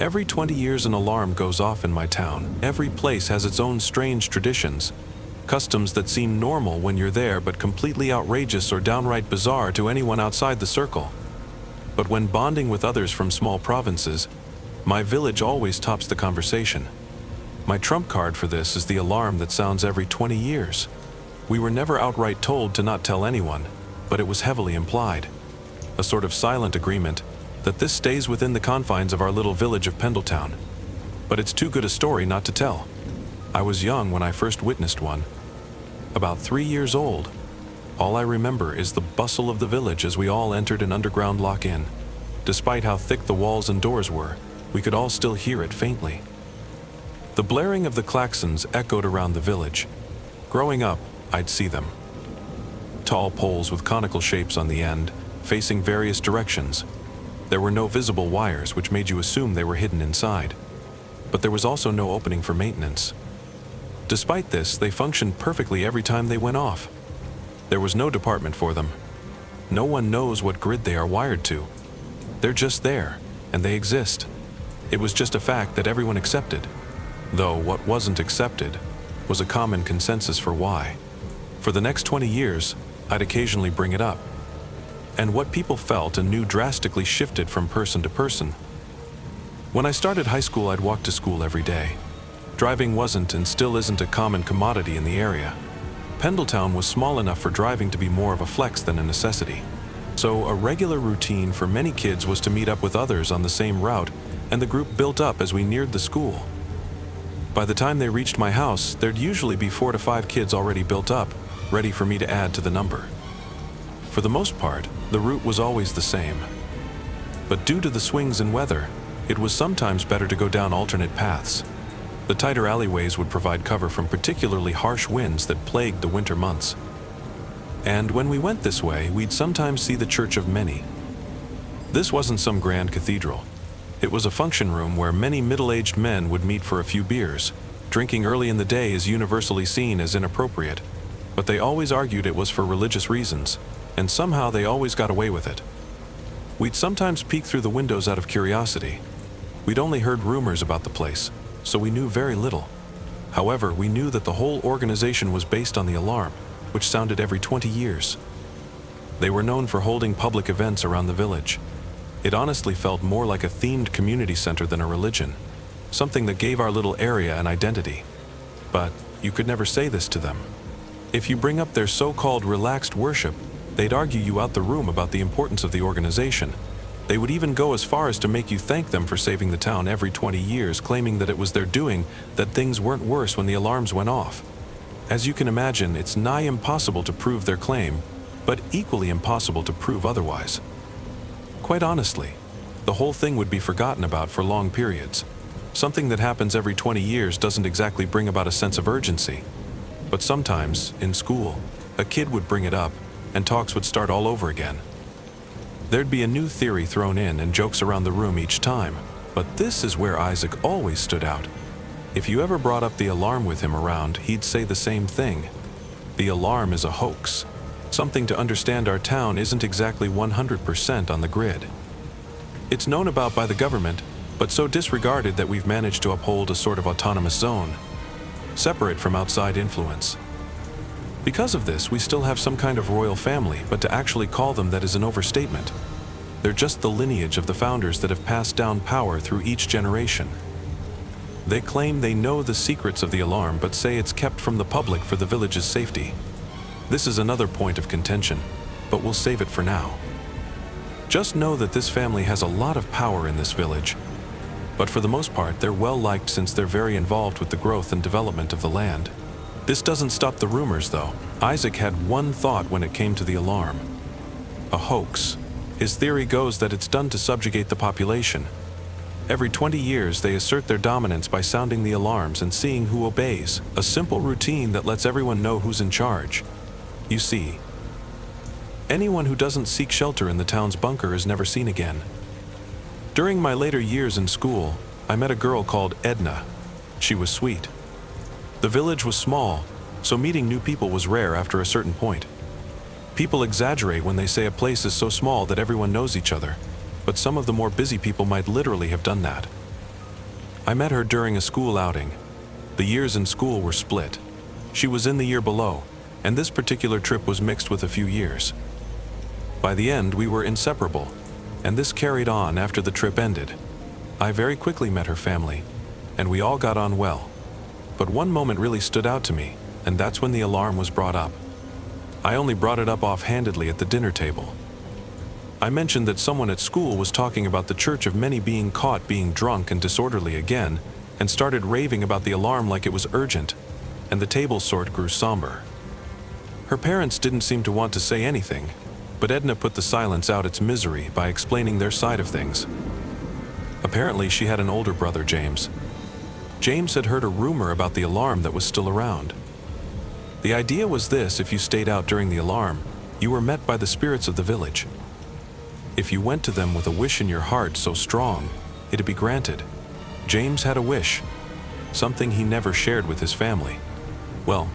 Every 20 years an alarm goes off in my town. Every place has its own strange traditions, customs that seem normal when you're there but completely outrageous or downright bizarre to anyone outside the circle. But when bonding with others from small provinces, my village always tops the conversation. My trump card for this is the alarm that sounds every 20 years. We were never outright told to not tell anyone, but it was heavily implied. A sort of silent agreement that this stays within the confines of our little village of Pendletown. But it's too good a story not to tell. I was young when I first witnessed one. About 3 years old. All I remember is the bustle of the village as we all entered an underground lock-in. Despite how thick the walls and doors were, we could all still hear it faintly. The blaring of the klaxons echoed around the village. Growing up, I'd see them. Tall poles with conical shapes on the end, facing various directions. There were no visible wires, which made you assume they were hidden inside. But there was also no opening for maintenance. Despite this, they functioned perfectly every time they went off. There was no department for them. No one knows what grid they are wired to. They're just there, and they exist. It was just a fact that everyone accepted. Though what wasn't accepted was a common consensus for why. For the next 20 years, I'd occasionally bring it up. And what people felt and knew drastically shifted from person to person. When I started high school, I'd walk to school every day. Driving wasn't and still isn't a common commodity in the area. Pendletown was small enough for driving to be more of a flex than a necessity. So a regular routine for many kids was to meet up with others on the same route, and the group built up as we neared the school. By the time they reached my house, there'd usually be 4 to 5 kids already built up, ready for me to add to the number. For the most part, the route was always the same. But due to the swings in weather, it was sometimes better to go down alternate paths. The tighter alleyways would provide cover from particularly harsh winds that plagued the winter months. And when we went this way, we'd sometimes see the Church of Many. This wasn't some grand cathedral. It was a function room where many middle-aged men would meet for a few beers. Drinking early in the day is universally seen as inappropriate, but they always argued it was for religious reasons, and somehow they always got away with it. We'd sometimes peek through the windows out of curiosity. We'd only heard rumors about the place, so we knew very little. However, we knew that the whole organization was based on the alarm, which sounded every 20 years. They were known for holding public events around the village. It honestly felt more like a themed community center than a religion, something that gave our little area an identity. But you could never say this to them. If you bring up their so-called relaxed worship, they'd argue you out the room about the importance of the organization. They would even go as far as to make you thank them for saving the town every 20 years, claiming that it was their doing that things weren't worse when the alarms went off. As you can imagine, it's nigh impossible to prove their claim, but equally impossible to prove otherwise. Quite honestly, the whole thing would be forgotten about for long periods. Something that happens every 20 years doesn't exactly bring about a sense of urgency. But sometimes, in school, a kid would bring it up, and talks would start all over again. There'd be a new theory thrown in and jokes around the room each time, but this is where Isaac always stood out. If you ever brought up the alarm with him around, he'd say the same thing. The alarm is a hoax. Something to understand our town isn't exactly 100% on the grid. It's known about by the government, but so disregarded that we've managed to uphold a sort of autonomous zone, separate from outside influence. Because of this, we still have some kind of royal family, but to actually call them that is an overstatement. They're just the lineage of the founders that have passed down power through each generation. They claim they know the secrets of the alarm, but say it's kept from the public for the village's safety. This is another point of contention, but we'll save it for now. Just know that this family has a lot of power in this village, but for the most part, they're well liked since they're very involved with the growth and development of the land. This doesn't stop the rumors, though. Isaac had one thought when it came to the alarm: a hoax. His theory goes that it's done to subjugate the population. Every 20 years, they assert their dominance by sounding the alarms and seeing who obeys, a simple routine that lets everyone know who's in charge. You see, anyone who doesn't seek shelter in the town's bunker is never seen again. During my later years in school, I met a girl called Edna. She was sweet. The village was small, so meeting new people was rare after a certain point. People exaggerate when they say a place is so small that everyone knows each other, but some of the more busy people might literally have done that. I met her during a school outing. The years in school were split. She was in the year below, and this particular trip was mixed with a few years. By the end, we were inseparable, and this carried on after the trip ended. I very quickly met her family, and we all got on well. But one moment really stood out to me, and that's when the alarm was brought up. I only brought it up offhandedly at the dinner table. I mentioned that someone at school was talking about the Church of Many being caught being drunk and disorderly again, and started raving about the alarm like it was urgent, and the table sort grew somber. Her parents didn't seem to want to say anything, but Edna put the silence out its misery by explaining their side of things. Apparently, she had an older brother, James. James had heard a rumor about the alarm that was still around. The idea was this: if you stayed out during the alarm, you were met by the spirits of the village. If you went to them with a wish in your heart so strong, it'd be granted. James had a wish, something he never shared with his family. Well,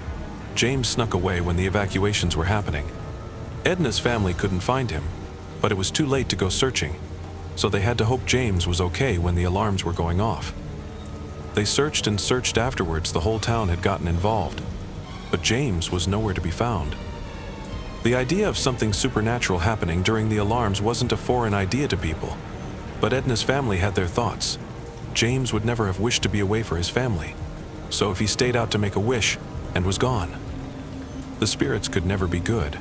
James snuck away when the evacuations were happening. Edna's family couldn't find him, but it was too late to go searching, so they had to hope James was okay when the alarms were going off. They searched and searched afterwards. The whole town had gotten involved, but James was nowhere to be found. The idea of something supernatural happening during the alarms wasn't a foreign idea to people, but Edna's family had their thoughts. James would never have wished to be away for his family, so if he stayed out to make a wish and was gone, the spirits could never be good.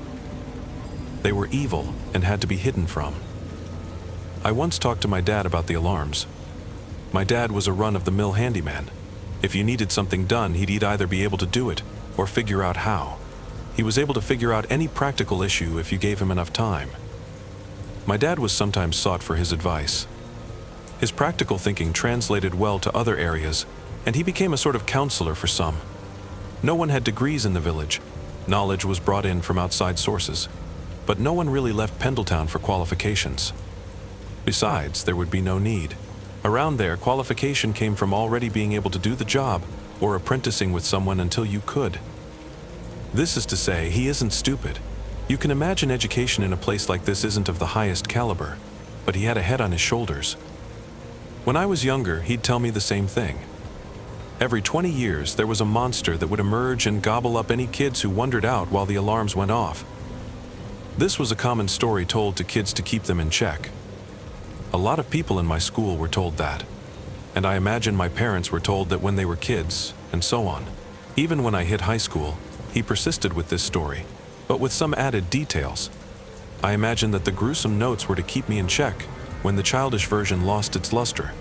They were evil and had to be hidden from. I once talked to my dad about the alarms. My dad was a run-of-the-mill handyman. If you needed something done, he'd either be able to do it or figure out how. He was able to figure out any practical issue if you gave him enough time. My dad was sometimes sought for his advice. His practical thinking translated well to other areas, and he became a sort of counselor for some. No one had degrees in the village. Knowledge was brought in from outside sources, but no one really left Pendletown for qualifications. Besides, there would be no need. Around there, qualification came from already being able to do the job or apprenticing with someone until you could. This is to say, he isn't stupid. You can imagine education in a place like this isn't of the highest caliber, but he had a head on his shoulders. When I was younger, he'd tell me the same thing. Every 20 years, there was a monster that would emerge and gobble up any kids who wandered out while the alarms went off. This was a common story told to kids to keep them in check. A lot of people in my school were told that, and I imagine my parents were told that when they were kids, and so on. Even when I hit high school, he persisted with this story, but with some added details. I imagine that the gruesome notes were to keep me in check when the childish version lost its luster.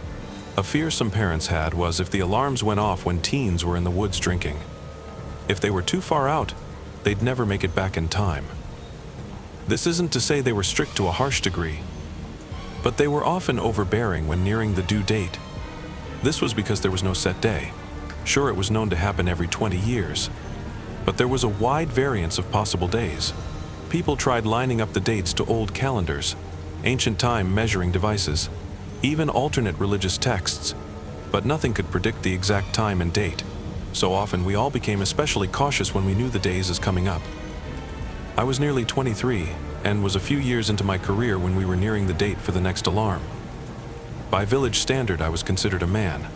A fear some parents had was if the alarms went off when teens were in the woods drinking. If they were too far out, they'd never make it back in time. This isn't to say they were strict to a harsh degree, but they were often overbearing when nearing the due date. This was because there was no set day. Sure, it was known to happen every 20 years, but there was a wide variance of possible days. People tried lining up the dates to old calendars, ancient time measuring devices, even alternate religious texts, but nothing could predict the exact time and date. So often we all became especially cautious when we knew the days as coming up. I was nearly 23 and was a few years into my career when we were nearing the date for the next alarm. By village standard, I was considered a man,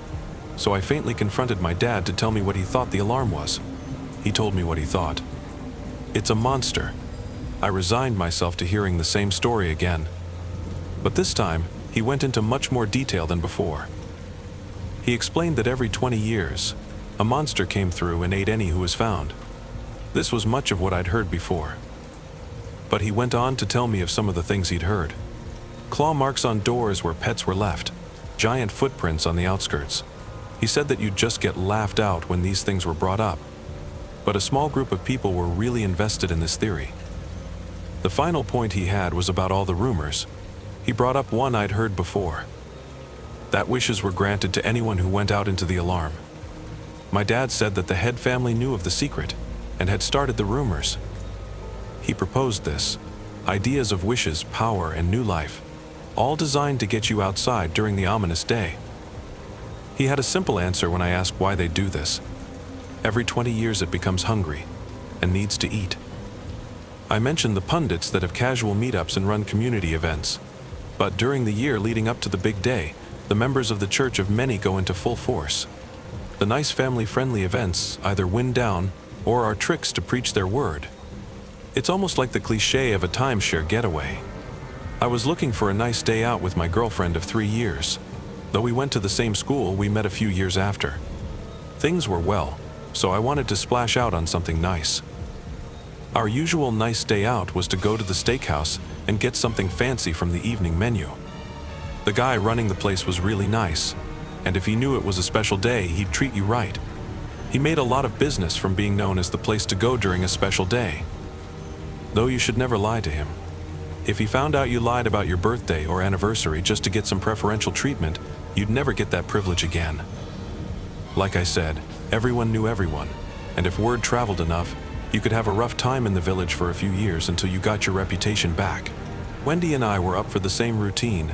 so I faintly confronted my dad to tell me what he thought the alarm was. He told me what he thought. It's a monster. I resigned myself to hearing the same story again, but this time he went into much more detail than before. He explained that every 20 years, a monster came through and ate any who was found. This was much of what I'd heard before. But he went on to tell me of some of the things he'd heard. Claw marks on doors where pets were left, giant footprints on the outskirts. He said that you'd just get laughed out when these things were brought up, but a small group of people were really invested in this theory. The final point he had was about all the rumors. He brought up one I'd heard before, that wishes were granted to anyone who went out into the alarm. My dad said that the head family knew of the secret and had started the rumors. He proposed this, ideas of wishes, power, and new life, all designed to get you outside during the ominous day. He had a simple answer when I asked why they do this. Every 20 years it becomes hungry and needs to eat. I mentioned the pundits that have casual meetups and run community events, but during the year leading up to the big day, the members of the Church of Many go into full force. The nice family-friendly events either win down or are tricks to preach their word. It's almost like the cliché of a timeshare getaway. I was looking for a nice day out with my girlfriend of 3 years. Though we went to the same school, we met a few years after. Things were well, so I wanted to splash out on something nice. Our usual nice day out was to go to the steakhouse and get something fancy from the evening menu. The guy running the place was really nice, and if he knew it was a special day, he'd treat you right. He made a lot of business from being known as the place to go during a special day. Though you should never lie to him. If he found out you lied about your birthday or anniversary just to get some preferential treatment, you'd never get that privilege again. Like I said, everyone knew everyone, and if word traveled enough, you could have a rough time in the village for a few years until you got your reputation back. Wendy and I were up for the same routine,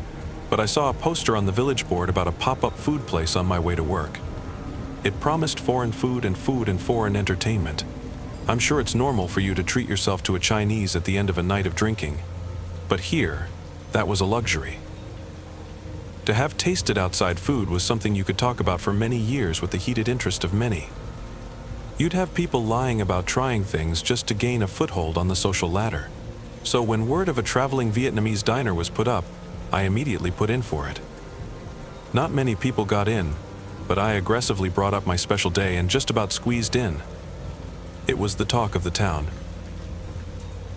but I saw a poster on the village board about a pop-up food place on my way to work. It promised foreign food and foreign entertainment. I'm sure it's normal for you to treat yourself to a Chinese at the end of a night of drinking, but here, that was a luxury. To have tasted outside food was something you could talk about for many years with the heated interest of many. You'd have people lying about trying things just to gain a foothold on the social ladder. So when word of a traveling Vietnamese diner was put up, I immediately put in for it. Not many people got in, but I aggressively brought up my special day and just about squeezed in. It was the talk of the town.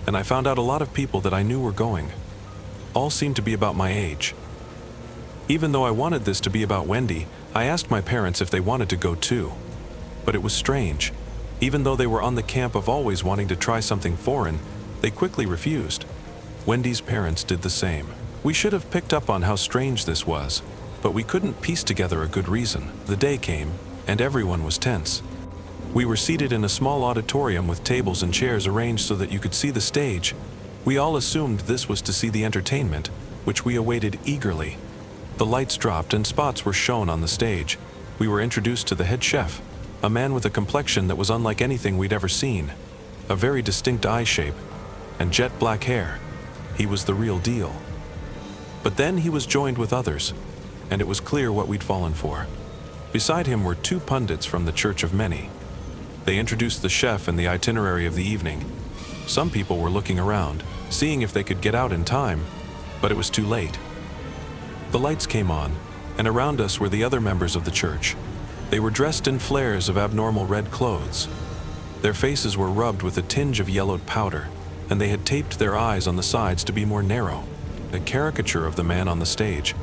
And I found out a lot of people that I knew were going. All seemed to be about my age. Even though I wanted this to be about Wendy, I asked my parents if they wanted to go too. But it was strange. Even though they were on the camp of always wanting to try something foreign, they quickly refused. Wendy's parents did the same. We should have picked up on how strange this was, but we couldn't piece together a good reason. The day came, and everyone was tense. We were seated in a small auditorium with tables and chairs arranged so that you could see the stage. We all assumed this was to see the entertainment, which we awaited eagerly. The lights dropped and spots were shown on the stage. We were introduced to the head chef, a man with a complexion that was unlike anything we'd ever seen, a very distinct eye shape, and jet black hair. He was the real deal. But then he was joined with others, and it was clear what we'd fallen for. Beside him were 2 pundits from the Church of Many. They introduced the chef and the itinerary of the evening. Some people were looking around, seeing if they could get out in time, but it was too late. The lights came on, and around us were the other members of the church. They were dressed in flares of abnormal red clothes. Their faces were rubbed with a tinge of yellowed powder, and they had taped their eyes on the sides to be more narrow, a caricature of the man on the stage.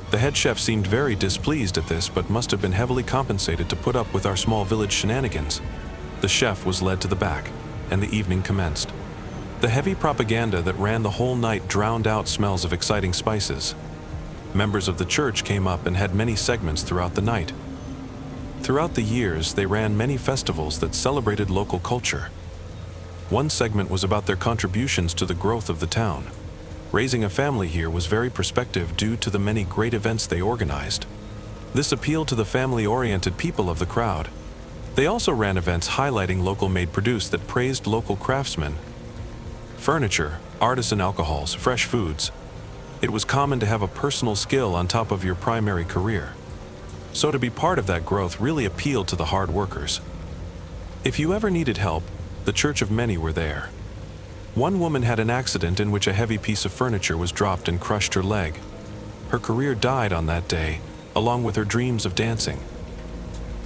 The head chef seemed very displeased at this, but must have been heavily compensated to put up with our small village shenanigans. The chef was led to the back, and the evening commenced. The heavy propaganda that ran the whole night drowned out smells of exciting spices. Members of the church came up and had many segments throughout the night. Throughout the years, they ran many festivals that celebrated local culture. One segment was about their contributions to the growth of the town. Raising a family here was very prospective due to the many great events they organized. This appealed to the family-oriented people of the crowd. They also ran events highlighting local made-produce that praised local craftsmen. Furniture, artisan alcohols, fresh foods. It was common to have a personal skill on top of your primary career. So to be part of that growth really appealed to the hard workers. If you ever needed help, the Church of Many were there. One woman had an accident in which a heavy piece of furniture was dropped and crushed her leg. Her career died on that day, along with her dreams of dancing.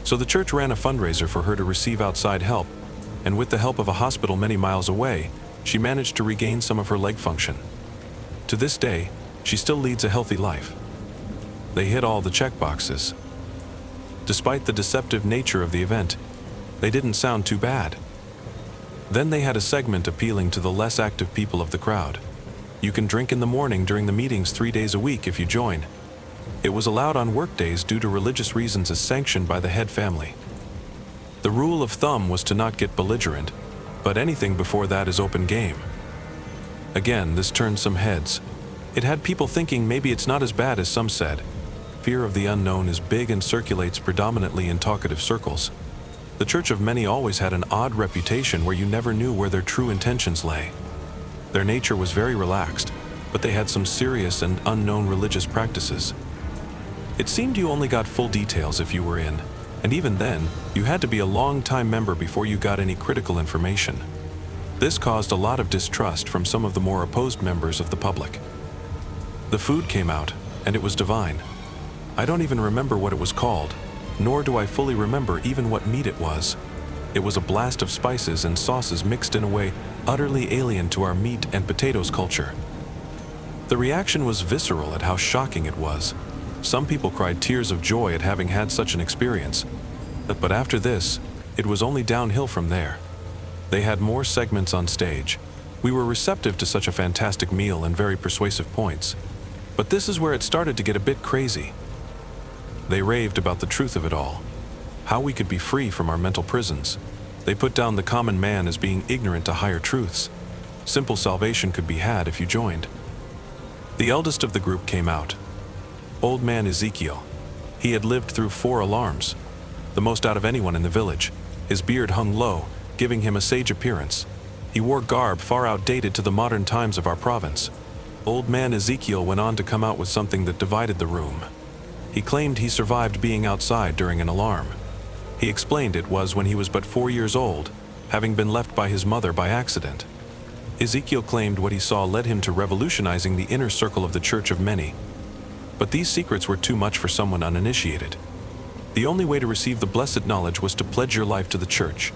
So the church ran a fundraiser for her to receive outside help, and with the help of a hospital many miles away, she managed to regain some of her leg function. To this day, she still leads a healthy life. They hit all the checkboxes. Despite the deceptive nature of the event, they didn't sound too bad. Then they had a segment appealing to the less active people of the crowd. You can drink in the morning during the meetings 3 days a week if you join. It was allowed on work days due to religious reasons as sanctioned by the head family. The rule of thumb was to not get belligerent, but anything before that is open game. Again, this turned some heads. It had people thinking maybe it's not as bad as some said. Fear of the unknown is big and circulates predominantly in talkative circles. The Church of Many always had an odd reputation where you never knew where their true intentions lay. Their nature was very relaxed, but they had some serious and unknown religious practices. It seemed you only got full details if you were in, and even then, you had to be a long-time member before you got any critical information. This caused a lot of distrust from some of the more opposed members of the public. The food came out, and it was divine. I don't even remember what it was called, nor do I fully remember even what meat it was. It was a blast of spices and sauces mixed in a way utterly alien to our meat and potatoes culture. The reaction was visceral at how shocking it was. Some people cried tears of joy at having had such an experience. But after this, it was only downhill from there. They had more segments on stage. We were receptive to such a fantastic meal and very persuasive points. But this is where it started to get a bit crazy. They raved about the truth of it all, how we could be free from our mental prisons. They put down the common man as being ignorant to higher truths. Simple salvation could be had if you joined. The eldest of the group came out. Old man Ezekiel. He had lived through 4 alarms, the most out of anyone in the village. His beard hung low, giving him a sage appearance. He wore garb far outdated to the modern times of our province. Old man Ezekiel went on to come out with something that divided the room. He claimed he survived being outside during an alarm. He explained it was when he was but 4 years old, having been left by his mother by accident. Ezekiel claimed what he saw led him to revolutionizing the inner circle of the Church of Many. But these secrets were too much for someone uninitiated. The only way to receive the blessed knowledge was to pledge your life to the Church,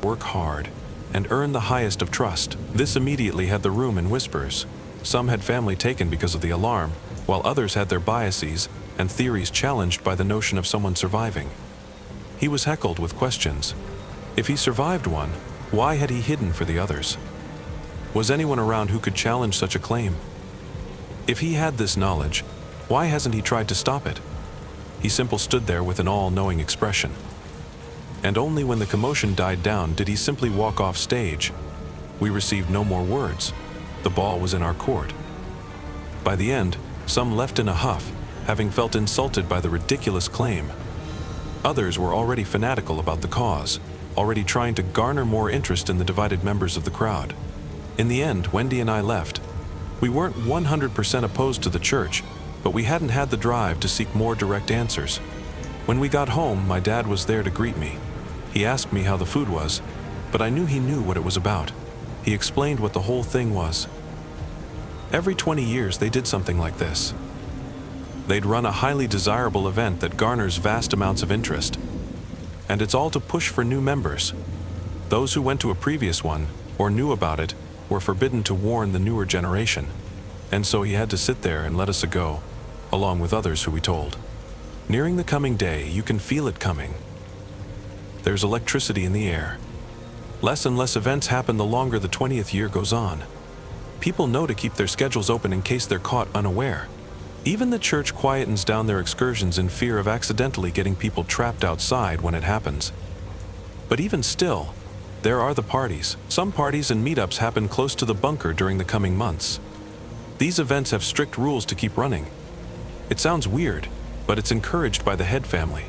work hard, and earn the highest of trust. This immediately had the room in whispers. Some had family taken because of the alarm, while others had their biases and theories challenged by the notion of someone surviving. He was heckled with questions. If he survived one, why had he hidden for the others? Was anyone around who could challenge such a claim? If he had this knowledge, why hasn't he tried to stop it? He simply stood there with an all-knowing expression. And only when the commotion died down did he simply walk off stage. We received no more words. The ball was in our court. By the end, some left in a huff, having felt insulted by the ridiculous claim. Others were already fanatical about the cause, already trying to garner more interest in the divided members of the crowd. In the end, Wendy and I left. We weren't 100% opposed to the church, but we hadn't had the drive to seek more direct answers. When we got home, my dad was there to greet me. He asked me how the food was, but I knew he knew what it was about. He explained what the whole thing was. Every 20 years they did something like this. They'd run a highly desirable event that garners vast amounts of interest. And it's all to push for new members. Those who went to a previous one, or knew about it, were forbidden to warn the newer generation. And so he had to sit there and let us go, along with others who we told. Nearing the coming day, you can feel it coming. There's electricity in the air. Less and less events happen the longer the 20th year goes on. People know to keep their schedules open in case they're caught unaware. Even the church quietens down their excursions in fear of accidentally getting people trapped outside when it happens. But even still, there are the parties. Some parties and meetups happen close to the bunker during the coming months. These events have strict rules to keep running. It sounds weird, but it's encouraged by the head family.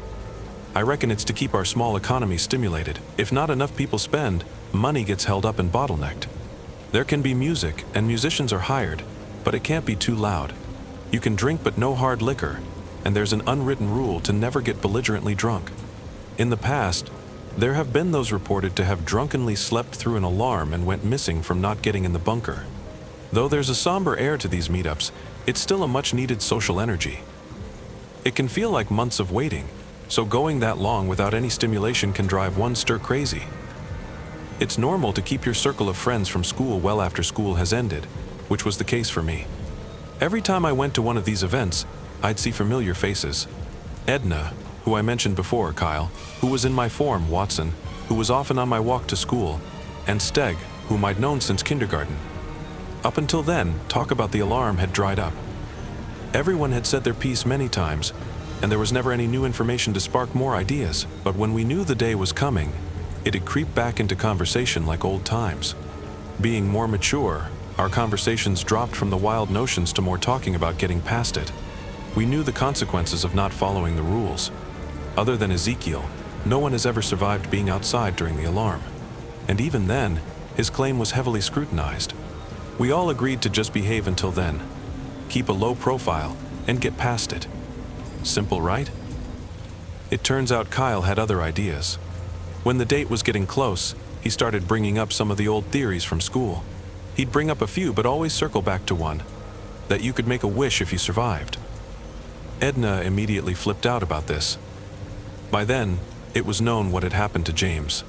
I reckon it's to keep our small economy stimulated. If not enough people spend, money gets held up and bottlenecked. There can be music, and musicians are hired, but it can't be too loud. You can drink but no hard liquor, and there's an unwritten rule to never get belligerently drunk. In the past, there have been those reported to have drunkenly slept through an alarm and went missing from not getting in the bunker. Though there's a somber air to these meetups, it's still a much-needed social energy. It can feel like months of waiting, so going that long without any stimulation can drive one stir crazy. It's normal to keep your circle of friends from school well after school has ended, which was the case for me. Every time I went to one of these events, I'd see familiar faces. Edna, who I mentioned before, Kyle, who was in my form, Watson, who was often on my walk to school, and Steg, whom I'd known since kindergarten. Up until then, talk about the alarm had dried up. Everyone had said their piece many times, and there was never any new information to spark more ideas. But when we knew the day was coming, it'd creep back into conversation like old times. Being more mature, our conversations dropped from the wild notions to more talking about getting past it. We knew the consequences of not following the rules. Other than Ezekiel, no one has ever survived being outside during the alarm. And even then, his claim was heavily scrutinized. We all agreed to just behave until then, keep a low profile, and get past it. Simple, right? It turns out Kyle had other ideas. When the date was getting close, he started bringing up some of the old theories from school. He'd bring up a few, but always circle back to one, that you could make a wish if you survived. Edna immediately flipped out about this. By then, it was known what had happened to James.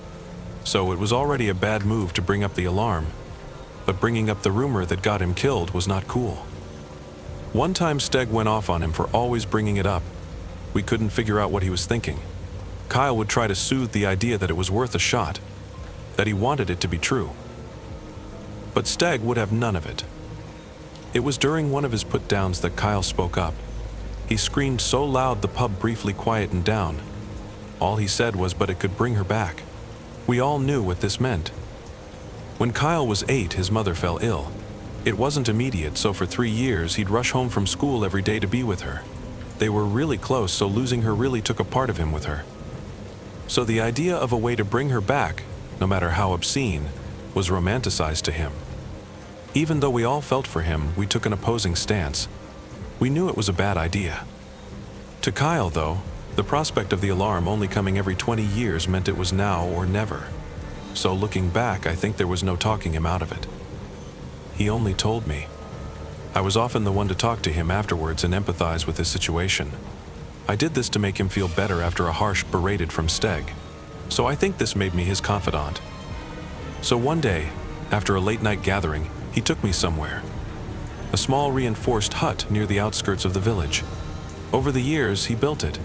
So it was already a bad move to bring up the alarm, but bringing up the rumor that got him killed was not cool. One time Steg went off on him for always bringing it up. We couldn't figure out what he was thinking. Kyle would try to soothe the idea that it was worth a shot, that he wanted it to be true. But Steg would have none of it. It was during one of his put-downs that Kyle spoke up. He screamed so loud the pub briefly quietened down. All he said was, but it could bring her back. We all knew what this meant. When Kyle was 8, his mother fell ill. It wasn't immediate, so for 3 years he'd rush home from school every day to be with her. They were really close, so losing her really took a part of him with her. So the idea of a way to bring her back, no matter how obscene, was romanticized to him. Even though we all felt for him, we took an opposing stance. We knew it was a bad idea. To Kyle, though, the prospect of the alarm only coming every 20 years meant it was now or never. So looking back, I think there was no talking him out of it. He only told me. I was often the one to talk to him afterwards and empathize with his situation. I did this to make him feel better after a harsh berated from Steg. So I think this made me his confidant. So one day, after a late-night gathering, he took me somewhere. A small reinforced hut near the outskirts of the village. Over the years, he built it.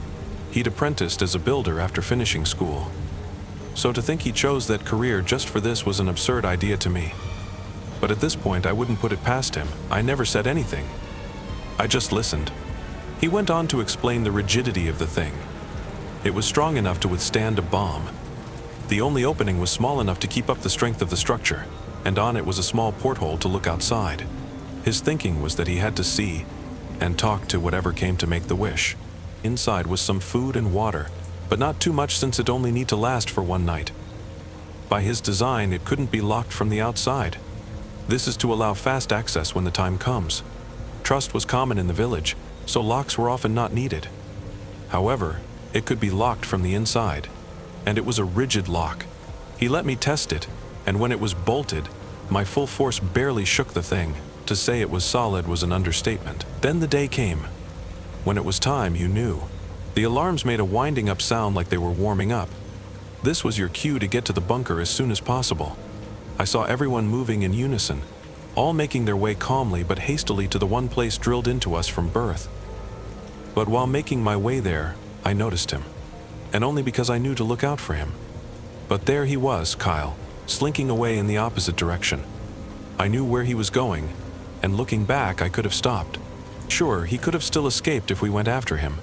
He'd apprenticed as a builder after finishing school. So to think he chose that career just for this was an absurd idea to me. But at this point, I wouldn't put it past him. I never said anything. I just listened. He went on to explain the rigidity of the thing. It was strong enough to withstand a bomb. The only opening was small enough to keep up the strength of the structure, and on it was a small porthole to look outside. His thinking was that he had to see and talk to whatever came to make the wish. Inside was some food and water, but not too much since it only need to last for one night. By his design, it couldn't be locked from the outside. This is to allow fast access when the time comes. Trust was common in the village, so locks were often not needed. However, it could be locked from the inside, and it was a rigid lock. He let me test it, and when it was bolted, my full force barely shook the thing. To say it was solid was an understatement. Then the day came. When it was time, you knew. The alarms made a winding up sound like they were warming up. This was your cue to get to the bunker as soon as possible. I saw everyone moving in unison, all making their way calmly but hastily to the one place drilled into us from birth. But while making my way there, I noticed him, and only because I knew to look out for him. But there he was, Kyle, slinking away in the opposite direction. I knew where he was going, and looking back, I could have stopped. Sure, he could have still escaped if we went after him.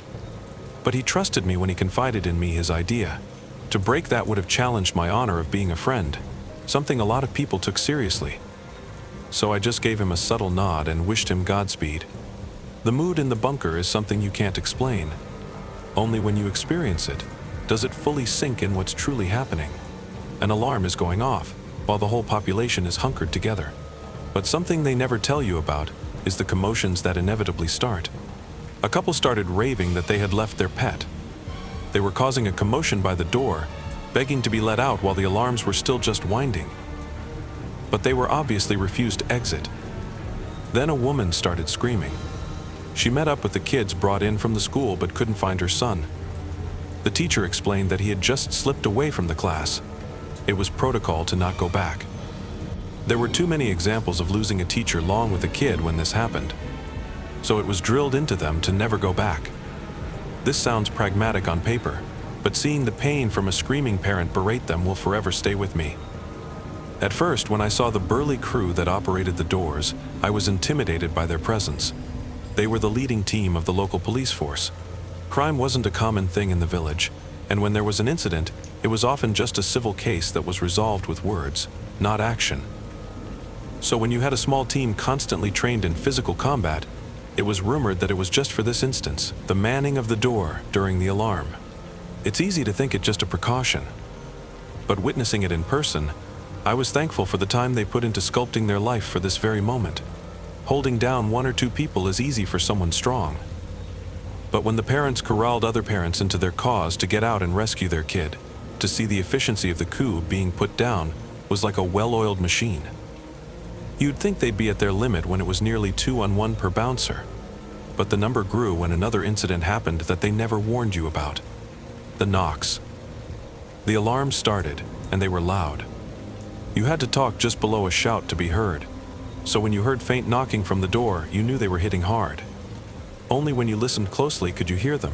But he trusted me when he confided in me his idea. To break that would have challenged my honor of being a friend, something a lot of people took seriously. So I just gave him a subtle nod and wished him Godspeed. The mood in the bunker is something you can't explain. Only when you experience it does it fully sink in what's truly happening. An alarm is going off, while the whole population is hunkered together. But something they never tell you about is the commotions that inevitably start. A couple started raving that they had left their pet. They were causing a commotion by the door, begging to be let out while the alarms were still just winding. But they were obviously refused to exit. Then a woman started screaming. She met up with the kids brought in from the school but couldn't find her son. The teacher explained that he had just slipped away from the class. It was protocol to not go back. There were too many examples of losing a teacher along with a kid when this happened. So it was drilled into them to never go back. This sounds pragmatic on paper, but seeing the pain from a screaming parent berate them will forever stay with me. At first, when I saw the burly crew that operated the doors, I was intimidated by their presence. They were the leading team of the local police force. Crime wasn't a common thing in the village, and when there was an incident, it was often just a civil case that was resolved with words, not action. So when you had a small team constantly trained in physical combat, it was rumored that it was just for this instance, the manning of the door during the alarm. It's easy to think it just a precaution, but witnessing it in person, I was thankful for the time they put into sculpting their life for this very moment. Holding down 1 or 2 people is easy for someone strong. But when the parents corralled other parents into their cars to get out and rescue their kid, to see the efficiency of the coup being put down was like a well-oiled machine. You'd think they'd be at their limit when it was nearly 2-on-1 per bouncer. But the number grew when another incident happened that they never warned you about. The knocks. The alarms started, and they were loud. You had to talk just below a shout to be heard. So when you heard faint knocking from the door, you knew they were hitting hard. Only when you listened closely could you hear them.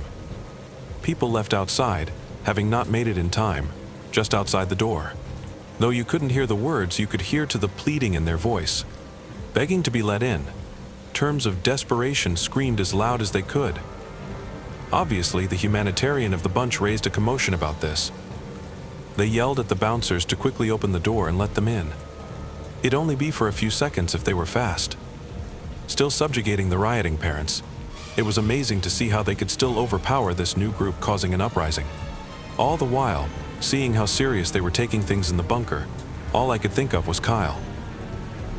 People left outside, having not made it in time, just outside the door. Though you couldn't hear the words, you could hear to the pleading in their voice, begging to be let in. Terms of desperation screamed as loud as they could. Obviously, the humanitarian of the bunch raised a commotion about this. They yelled at the bouncers to quickly open the door and let them in. It'd only be for a few seconds if they were fast. Still subjugating the rioting parents, it was amazing to see how they could still overpower this new group causing an uprising. All the while, seeing how serious they were taking things in the bunker, all I could think of was Kyle.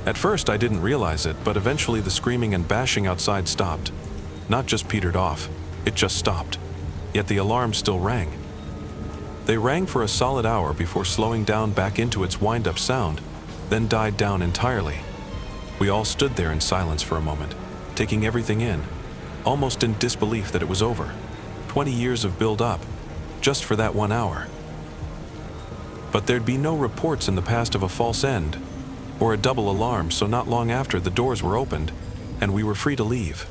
At first I didn't realize it, but eventually the screaming and bashing outside stopped. Not just petered off, it just stopped. Yet the alarm still rang. They rang for a solid hour before slowing down back into its wind-up sound, then died down entirely. We all stood there in silence for a moment, taking everything in, almost in disbelief that it was over. 20 years of build-up, just for that 1 hour. But there'd be no reports in the past of a false end, or a double alarm, so not long after the doors were opened, and we were free to leave.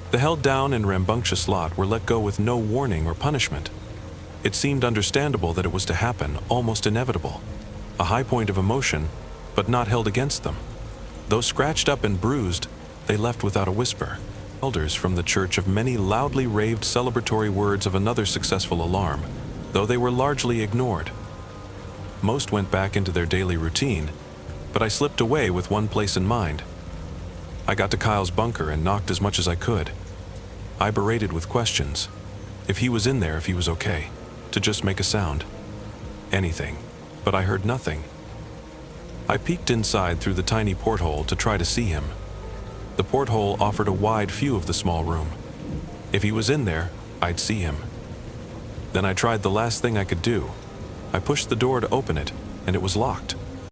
The held down and rambunctious lot were let go with no warning or punishment. It seemed understandable that it was to happen, almost inevitable. A high point of emotion, but not held against them. Though scratched up and bruised, they left without a whisper. Elders from the church of many loudly raved celebratory words of another successful alarm, though they were largely ignored. Most went back into their daily routine, but I slipped away with one place in mind. I got to Kyle's bunker and knocked as much as I could. I berated with questions. If he was in there, if he was okay, to just make a sound. Anything, but I heard nothing. I peeked inside through the tiny porthole to try to see him. The porthole offered a wide view of the small room. If he was in there, I'd see him. Then I tried the last thing I could do. I pushed the door to open it, and it was locked.